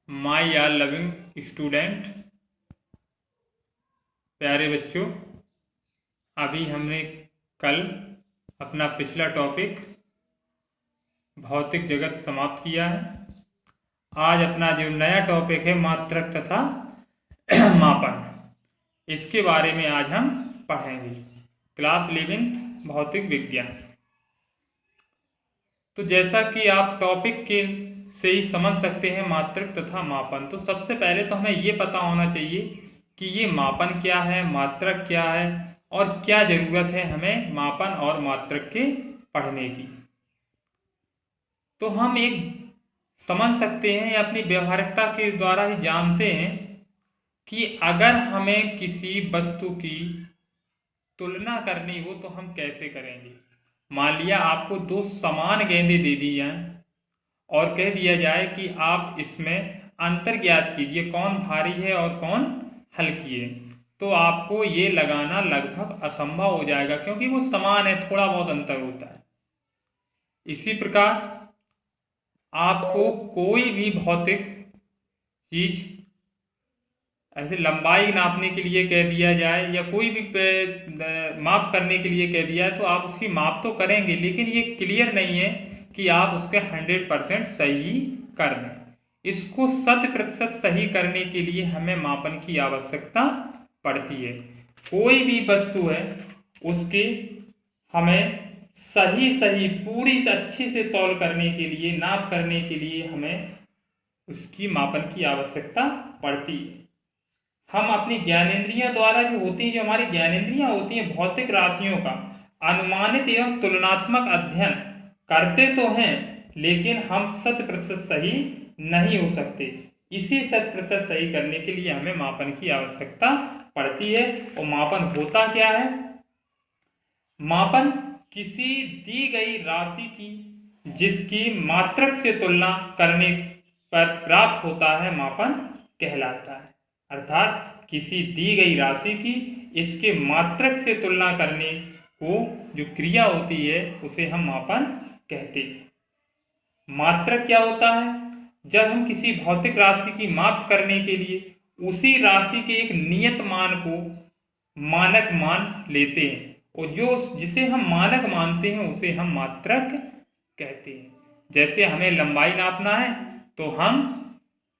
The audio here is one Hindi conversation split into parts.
माई आर लविंग स्टूडेंट, प्यारे बच्चों, अभी हमने कल अपना पिछला टॉपिक भौतिक जगत समाप्त किया है। आज अपना जो नया टॉपिक है मात्रक तथा मापन, इसके बारे में आज हम पढ़ेंगे। क्लास 11th भौतिक विज्ञान। तो जैसा कि आप टॉपिक के से ही समझ सकते हैं मात्रक तथा मापन, तो सबसे पहले तो हमें ये पता होना चाहिए कि ये मापन क्या है, मात्रक क्या है और क्या ज़रूरत है हमें मापन और मात्रक के पढ़ने की। तो हम एक समझ सकते हैं या अपनी व्यवहारिकता के द्वारा ही जानते हैं कि अगर हमें किसी वस्तु की तुलना करनी हो तो हम कैसे करेंगे। मान लिया आपको दो समान गेंदें दे दी जाएं और कह दिया जाए कि आप इसमें अंतर ज्ञात कीजिए, कौन भारी है और कौन हल्की है, तो आपको ये लगाना लगभग असंभव हो जाएगा, क्योंकि वो समान है, थोड़ा बहुत अंतर होता है। इसी प्रकार आपको कोई भी भौतिक चीज ऐसे लंबाई नापने के लिए कह दिया जाए या कोई भी माप करने के लिए कह दिया है, तो आप उसकी माप तो करेंगे, लेकिन ये क्लियर नहीं है कि आप उसके 100% सही कर दें। इसको 100% सही करने के लिए हमें मापन की आवश्यकता पड़ती है। कोई भी वस्तु है उसकी हमें सही पूरी अच्छी से तौल करने के लिए, नाप करने के लिए हमें उसकी मापन की आवश्यकता पड़ती है। हम अपनी ज्ञानेंद्रियों द्वारा जो होती हैं, जो हमारी ज्ञानेंद्रियां होती हैं, भौतिक राशियों का अनुमानित एवं तुलनात्मक अध्ययन करते तो हैं, लेकिन हम 100% सही नहीं हो सकते। इसी 100% सही करने के लिए हमें मापन की आवश्यकता पड़ती है। और मापन होता क्या है? मापन किसी दी गई राशि की जिसकी मात्रक से तुलना करने पर प्राप्त होता है, मापन कहलाता है। अर्थात किसी दी गई राशि की इसके मात्रक से तुलना करने को जो क्रिया होती है उसे हम मापन कहते हैं। मात्रक क्या होता है? जब हम किसी भौतिक राशि की माप करने के लिए उसी राशि के एक नियत मान को मानक मान लेते हैं, और जो जिसे हम मानक मानते हैं उसे हम मात्रक कहते हैं। जैसे हमें लंबाई नापना है तो हम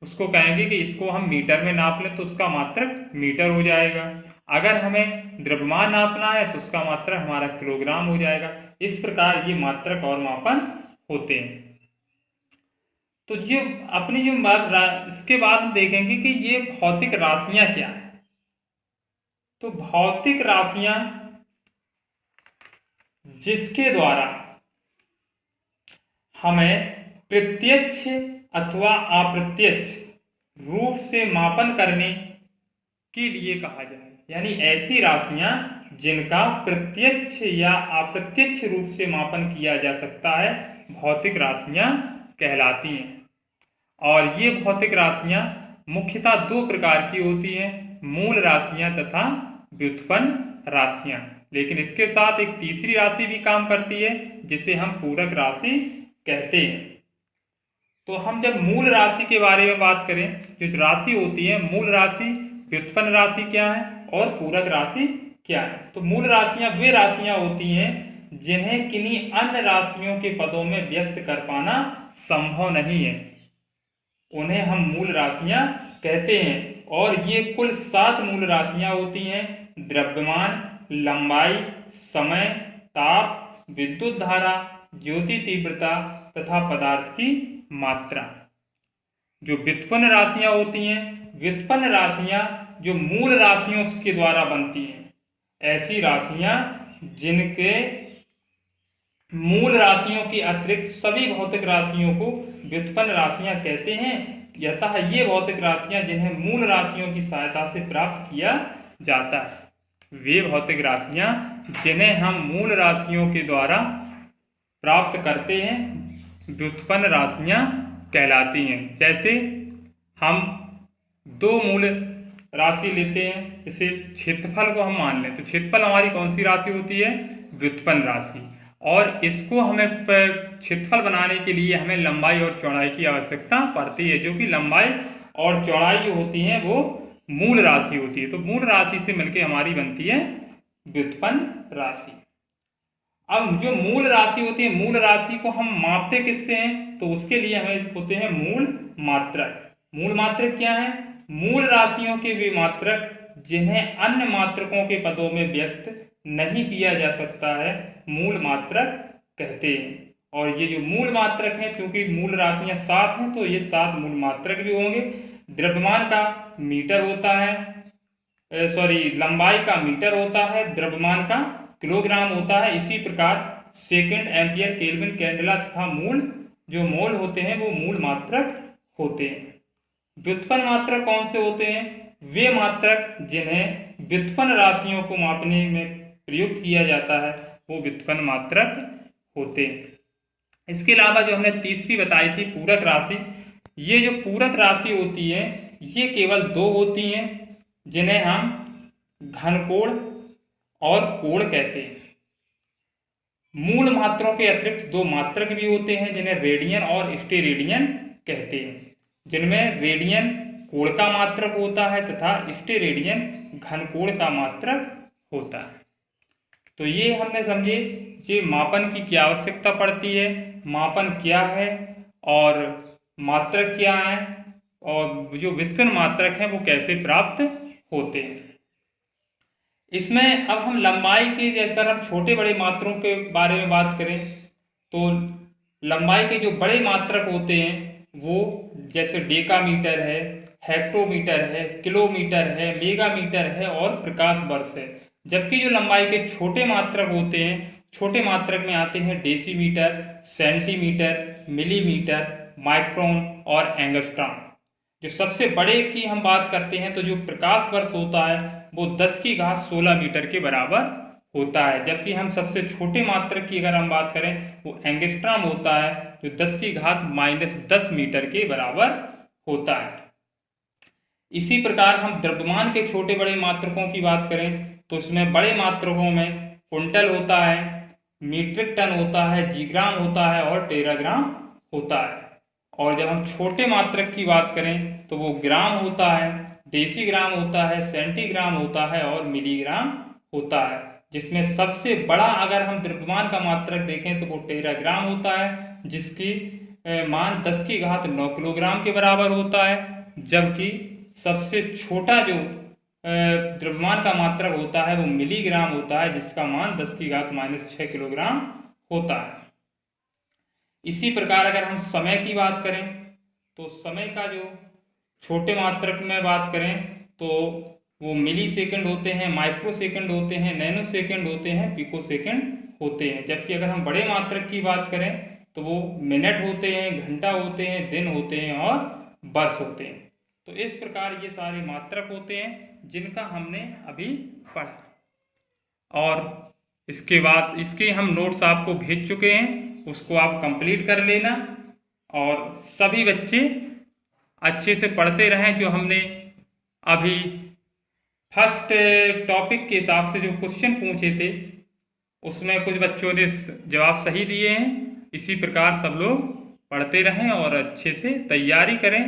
उसको कहेंगे कि इसको हम मीटर में नाप लें, तो उसका मात्रक मीटर हो जाएगा। अगर हमें द्रव्यमान नापना है तो उसका मात्रक हमारा किलोग्राम हो जाएगा। इस प्रकार ये मात्रक और मापन होते हैं। तो ये अपनी जो बात, इसके बाद हम देखेंगे कि ये भौतिक राशियां क्या है। तो भौतिक राशियां जिसके द्वारा हमें प्रत्यक्ष अथवा अप्रत्यक्ष रूप से मापन करने के लिए कहा जाए, यानी ऐसी राशियां जिनका प्रत्यक्ष या अप्रत्यक्ष रूप से मापन किया जा सकता है, भौतिक राशियां कहलाती हैं। और ये भौतिक राशियां मुख्यतः दो प्रकार की होती हैं, मूल राशियां तथा व्युत्पन्न राशियां। लेकिन इसके साथ एक तीसरी राशि भी काम करती है जिसे हम पूरक राशि कहते हैं। तो हम जब मूल राशि के बारे में बात करें, जो राशि होती है मूल राशि, व्युत्पन्न राशि क्या है और पूरक राशि क्या है। तो मूल राशियां वे राशियां होती हैं जिन्हें किन्हीं अन्य राशियों के पदों में व्यक्त कर पाना संभव नहीं है, उन्हें हम मूल राशियां कहते हैं। और ये कुल 7 मूल राशियां होती हैं: द्रव्यमान, लंबाई, समय, ताप, विद्युत धारा, ज्योति तीव्रता तथा पदार्थ की मात्रा। जो व्युत्पन्न राशियां होती हैं, व्युत्पन्न राशियां जो मूल राशियों के द्वारा बनती हैं, ऐसी राशियां जिनके मूल राशियों की अतिरिक्त सभी भौतिक राशियों को व्युत्पन्न राशियां कहते हैं। यतः ये भौतिक राशियां जिन्हें मूल राशियों की सहायता से प्राप्त किया जाता है, वे भौतिक राशियां जिन्हें हम मूल राशियों के द्वारा प्राप्त करते हैं, व्युत्पन्न राशियां कहलाती हैं। जैसे हम दो मूल राशि लेते हैं, जैसे क्षेत्रफल को हम मान लें, तो क्षेत्रफल हमारी कौन सी राशि होती है? व्युत्पन्न राशि। और इसको हमें क्षेत्रफल बनाने के लिए हमें लंबाई और चौड़ाई की आवश्यकता पड़ती है, जो कि लंबाई और चौड़ाई जो होती है वो मूल राशि होती है। तो मूल राशि से मिलकर हमारी बनती है व्युत्पन्न राशि। अब जो मूल राशि होती है, मूल राशि को हम मापते किससे हैं? तो उसके लिए हमें होते हैं मूल मात्रक। मूल मात्रक क्या है? मूल राशियों के वे मात्रक जिन्हें अन्य मात्रकों के पदों में व्यक्त नहीं किया जा सकता है, मूल मात्रक कहते हैं। और ये जो मूल मात्रक हैं, चूंकि मूल राशियां 7 हैं तो ये 7 मूल मात्रक भी होंगे। द्रव्यमान का मीटर होता है, लंबाई का मीटर होता है, द्रव्यमान का किलोग्राम होता है। इसी प्रकार सेकंड, एम्पियर, केल्विन, कैंडेला तथा मूल जो मोल होते हैं वो मूल मात्रक होते हैं। व्युत्पन्न मात्रक कौन से होते हैं? वे मात्रक जिन्हें व्युत्पन्न राशियों को मापने में प्रयुक्त किया जाता है वो व्युत्पन्न मात्रक होते हैं। इसके अलावा जो हमने तीसरी बताई थी पूरक राशि, ये जो पूरक राशि होती है ये केवल 2 होती हैं, जिन्हें हम घनकोण और कोण कहते हैं। मूल मात्रों के अतिरिक्त 2 मात्रक भी होते हैं जिन्हें रेडियन और स्टेरेडियन कहते हैं, जिनमें रेडियन कोण का मात्रक होता है तथा स्टेरेडियन घनकोण का मात्रक होता है। तो ये हमने समझे कि मापन की क्या आवश्यकता पड़ती है, मापन क्या है और मात्रक क्या है, और जो व्युत्पन्न मात्रक हैं वो कैसे प्राप्त होते हैं। इसमें अब हम लंबाई की, जैसे हम छोटे बड़े मात्रों के बारे में बात करें तो लंबाई के जो बड़े मात्रक होते हैं वो जैसे डेकामीटर है, हेक्टोमीटर है, किलोमीटर है, मेगामीटर है और प्रकाश वर्ष है। जबकि जो लंबाई के छोटे मात्रक होते हैं, छोटे मात्रक में आते हैं डेसीमीटर, सेंटीमीटर, मिलीमीटर, माइक्रोन और एंगस्ट्रॉम। जो सबसे बड़े की हम बात करते हैं तो जो प्रकाश वर्ष होता है वो 10⁻16 मीटर के बराबर होता है। जबकि हम सबसे छोटे मात्रक की अगर हम बात करें वो एंगस्ट्रॉम होता है, जो 10⁻−10 मीटर के बराबर होता है। इसी प्रकार हम द्रव्यमान के छोटे बड़े मात्रकों की बात करें तो उसमें बड़े मात्रकों में क्विंटल होता है, मीट्रिक टन होता है, जीग्राम होता है और टेराग्राम होता है। और जब हम छोटे मात्रक की बात करें तो वो ग्राम होता है, डेसीग्राम होता है, सेंटीग्राम होता है और मिलीग्राम होता है। जिसमें सबसे बड़ा अगर हम द्रव्यमान का मात्रक देखें तो वो टेराग्राम होता है, जिसकी मान 10⁹9 किलोग्राम के बराबर होता है। जबकि सबसे छोटा जो द्रव्यमान का मात्रक होता है वो मिलीग्राम होता है, जिसका मान 10⁻6 किलोग्राम होता है। इसी प्रकार अगर हम समय की बात करें तो समय का जो छोटे मात्रक में बात करें तो वो मिली सेकंड होते हैं, माइक्रो सेकंड होते हैं, नैनो सेकंड होते हैं, पिको सेकंड होते हैं। जबकि अगर हम बड़े मात्रक की बात करें तो वो मिनट होते हैं, घंटा होते हैं, दिन होते हैं और वर्ष होते हैं। तो इस प्रकार ये सारे मात्रक होते हैं जिनका हमने अभी पढ़ा। और इसके बाद इसके हम नोट्स आपको भेज चुके हैं, उसको आप कंप्लीट कर लेना। और सभी बच्चे अच्छे से पढ़ते रहें। जो हमने अभी फर्स्ट टॉपिक के हिसाब से जो क्वेश्चन पूछे थे उसमें कुछ बच्चों ने जवाब सही दिए हैं। इसी प्रकार सब लोग पढ़ते रहें और अच्छे से तैयारी करें।